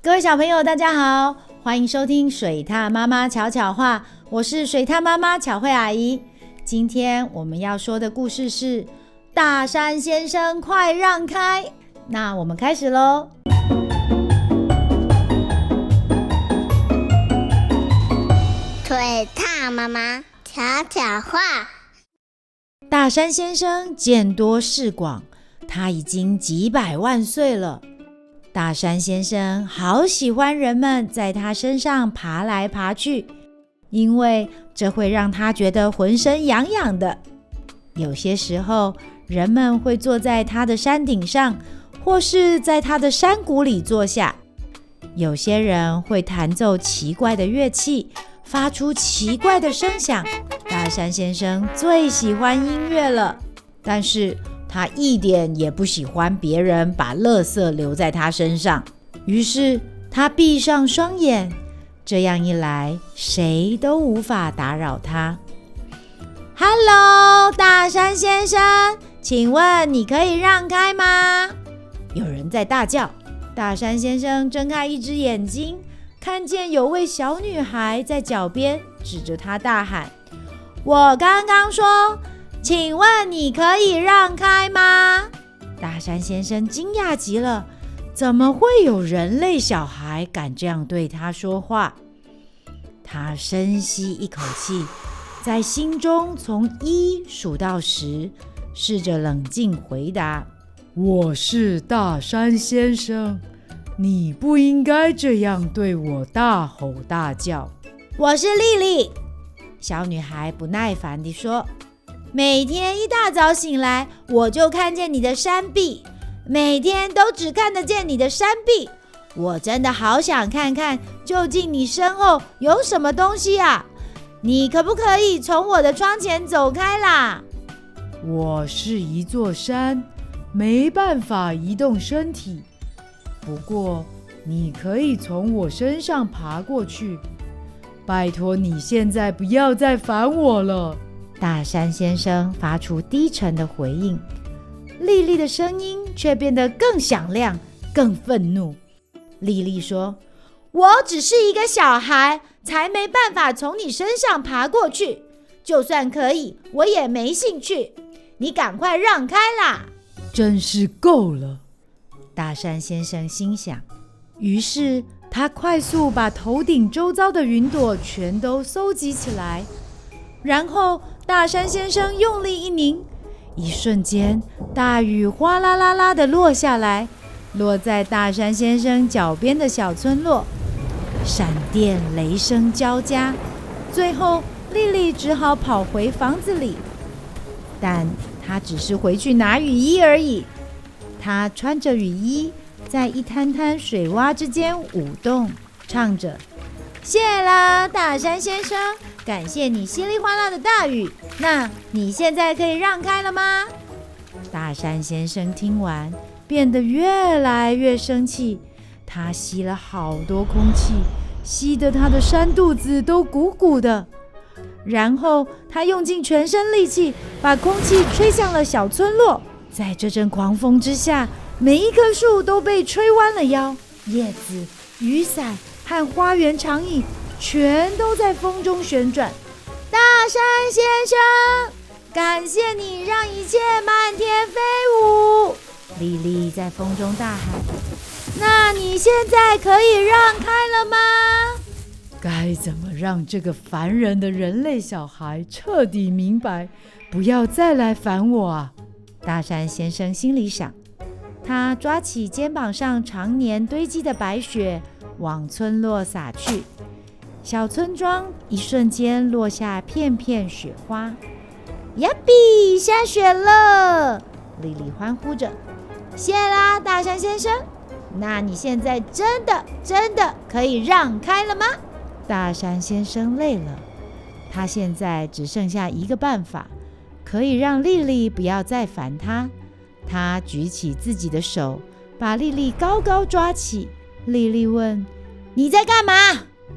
各位小朋友大家好，欢迎收听水獭妈妈巧巧话，我是水獭妈妈巧慧阿姨。今天我们要说的故事是大山先生快让开。那我们开始咯。水獭妈妈巧巧话。大山先生见多识广，他已经几百万岁了。大山先生好喜欢人们在他身上爬来爬去，因为这会让他觉得浑身痒痒的。有些时候，人们会坐在他的山顶上，或是在他的山谷里坐下。有些人会弹奏奇怪的乐器，发出奇怪的声响。大山先生最喜欢音乐了，但是他一点也不喜欢别人把垃圾留在他身上，于是他闭上双眼，这样一来，谁都无法打扰他。Hello， 大山先生，请问你可以让开吗？有人在大叫。大山先生睁开一只眼睛，看见有位小女孩在脚边指着他大喊：我刚刚说，请问你可以让开吗？大山先生惊讶极了，怎么会有人类小孩敢这样对他说话？他深吸一口气，在心中从1数到10，试着冷静回答：我是大山先生，你不应该这样对我大吼大叫。我是莉莉。小女孩不耐烦地说，每天一大早醒来，我就看见你的山壁，每天都只看得见你的山壁。我真的好想看看，究竟你身后有什么东西啊？你可不可以从我的窗前走开啦？我是一座山，没办法移动身体，不过你可以从我身上爬过去。拜托你现在不要再烦我了。大山先生发出低沉的回应，莉莉的声音却变得更响亮，更愤怒。莉莉说，我只是一个小孩，才没办法从你身上爬过去，就算可以，我也没兴趣。你赶快让开啦！真是够了，大山先生心想。于是他快速把头顶周遭的云朵全都搜集起来，然后大山先生用力一拧，一瞬间大雨哗啦啦啦地落下来，落在大山先生脚边的小村落。闪电雷声交加，最后莉莉只好跑回房子里，但她只是回去拿雨衣而已。她穿着雨衣，在一滩滩水洼之间舞动，唱着：谢啦，大山先生，感谢你稀里哗啦的大雨，那你现在可以让开了吗？大山先生听完，变得越来越生气，他吸了好多空气，吸得他的山肚子都鼓鼓的。然后他用尽全身力气，把空气吹向了小村落。在这阵狂风之下，每一棵树都被吹弯了腰，叶子、雨伞和花园长椅全都在风中旋转。大山先生，感谢你让一切漫天飞舞！莉莉在风中大喊。那你现在可以让开了吗？该怎么让这个烦人的人类小孩彻底明白，不要再来烦我啊？大山先生心里想。他抓起肩膀上常年堆积的白雪，往村落洒去。小村庄一瞬间落下片片雪花。呀比，下雪了！莉莉欢呼着。谢啦，大山先生。那你现在真的可以让开了吗？大山先生累了，他现在只剩下一个办法，可以让莉莉不要再烦他。他举起自己的手，把莉莉高高抓起。莉莉问：你在干嘛？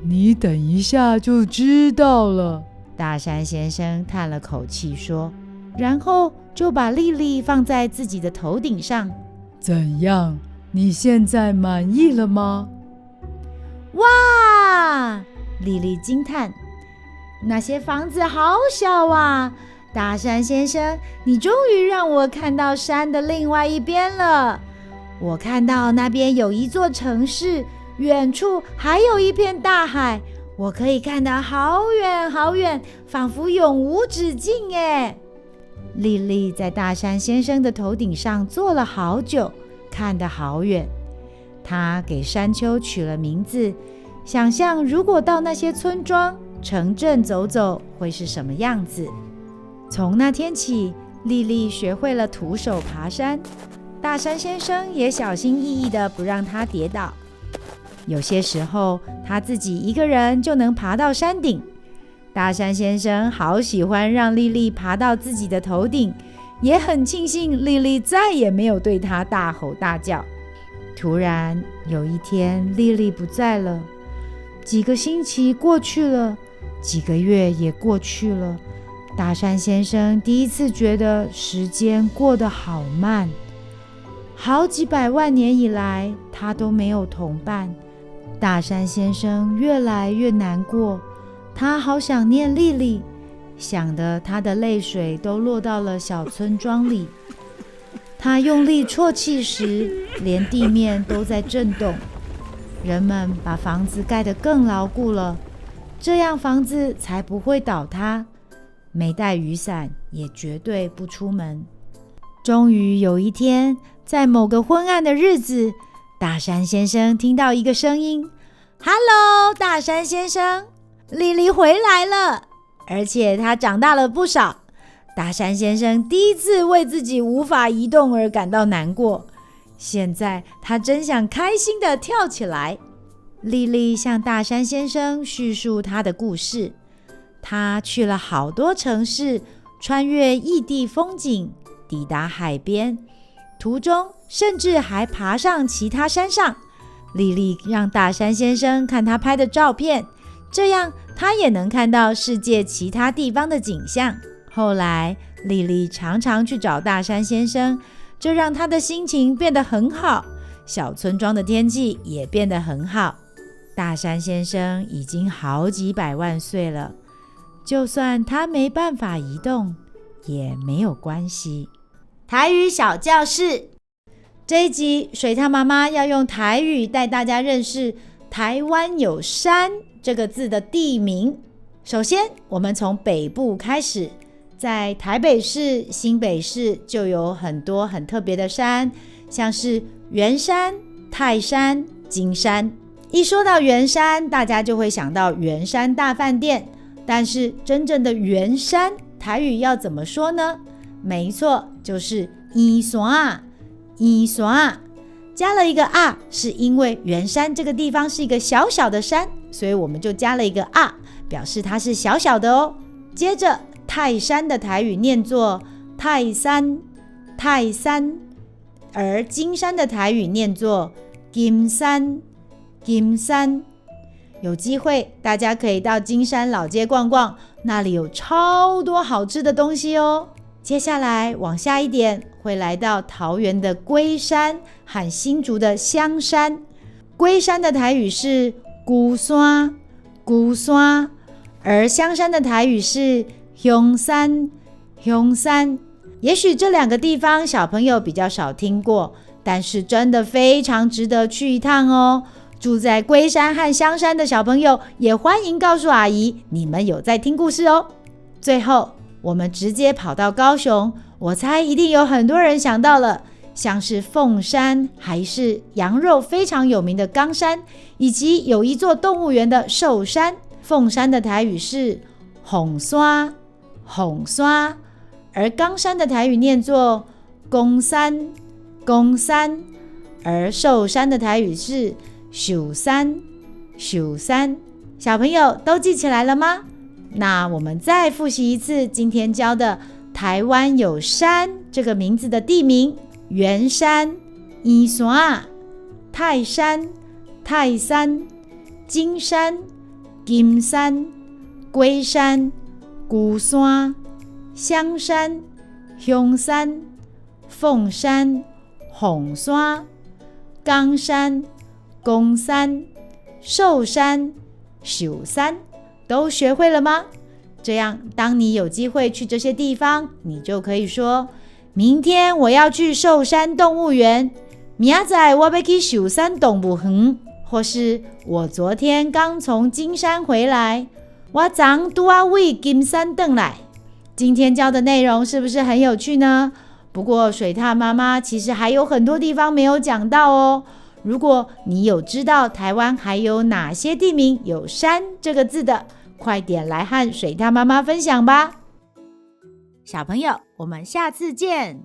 你等一下就知道了。大山先生叹了口气说，然后就把莉莉放在自己的头顶上。怎样？你现在满意了吗？哇！莉莉惊叹，那些房子好小啊！大山先生，你终于让我看到山的另外一边了。我看到那边有一座城市，远处还有一片大海，我可以看得好远好远，仿佛永无止境耶！莉莉在大山先生的头顶上坐了好久，看得好远。她给山丘取了名字，想象如果到那些村庄、城镇走走，会是什么样子。从那天起，莉莉学会了徒手爬山，大山先生也小心翼翼地不让她跌倒。有些时候，她自己一个人就能爬到山顶。大山先生好喜欢让莉莉爬到自己的头顶，也很庆幸莉莉再也没有对他大吼大叫。突然有一天，莉莉不在了，几个星期过去了，几个月也过去了。大山先生第一次觉得时间过得好慢，好几百万年以来，他都没有同伴。大山先生越来越难过，他好想念莉莉，想得他的泪水都落到了小村庄里。他用力啜泣时，连地面都在震动。人们把房子盖得更牢固了，这样房子才不会倒塌。没带雨伞也绝对不出门。终于有一天，在某个昏暗的日子，大山先生听到一个声音： Hello， 大山先生，莉莉回来了，而且她长大了不少。大山先生第一次为自己无法移动而感到难过，现在他真想开心地跳起来。莉莉向大山先生叙述她的故事，她去了好多城市，穿越异地风景，抵达海边，途中甚至还爬上其他山上。莉莉让大山先生看她拍的照片，这样他也能看到世界其他地方的景象。后来，莉莉常常去找大山先生，这让她的心情变得很好，小村庄的天气也变得很好。大山先生已经好几百万岁了，就算他没办法移动，也没有关系。台语小教室，这一集水獭妈妈要用台语带大家认识台湾有山这个字的地名。首先，我们从北部开始，在台北市、新北市就有很多很特别的山，像是圆山、泰山、金山。一说到圆山，大家就会想到圆山大饭店，但是真正的圆山台语要怎么说呢？没错，就是圆山，圆山，加了一个啊，是因为圆山这个地方是一个小小的山，所以我们就加了一个啊，表示它是小小的哦。接着泰山的台语念作泰山，泰山，而金山的台语念作金山，金山。有机会大家可以到金山老街逛逛，那里有超多好吃的东西哦。接下来往下一点，会来到桃园的龟山和新竹的香山。龟山的台语是龟山，龟山，而香山的台语是香山，香山。也许这两个地方小朋友比较少听过，但是真的非常值得去一趟哦。住在龟山和香山的小朋友也欢迎告诉阿姨你们有在听故事哦。最后我们直接跑到高雄，我猜一定有很多人想到了，像是凤山，还是羊肉非常有名的冈山，以及有一座动物园的寿山。凤山的台语是凤山，凤山，而冈山的台语念作公山，公山，而寿山的台语是寿山，寿山。小朋友都记起来了吗？那我们再复习一次今天教的台湾有山这个名字的地名：圆山、圆山、泰山、泰山、金山、金山、龟山、龟山、香山、香山、凤山、凤山、冈山、公山、寿山、寿山都学会了吗？这样当你有机会去这些地方，你就可以说，明天我要去寿山动物园，明仔载我要去寿山动物园，或是我昨天刚从金山回来，我昨天刚为金山回来。今天教的内容是不是很有趣呢？不过水獭妈妈其实还有很多地方没有讲到哦。如果你有知道台湾还有哪些地名有山这个字的，快点来和水獭妈妈分享吧。小朋友，我们下次见。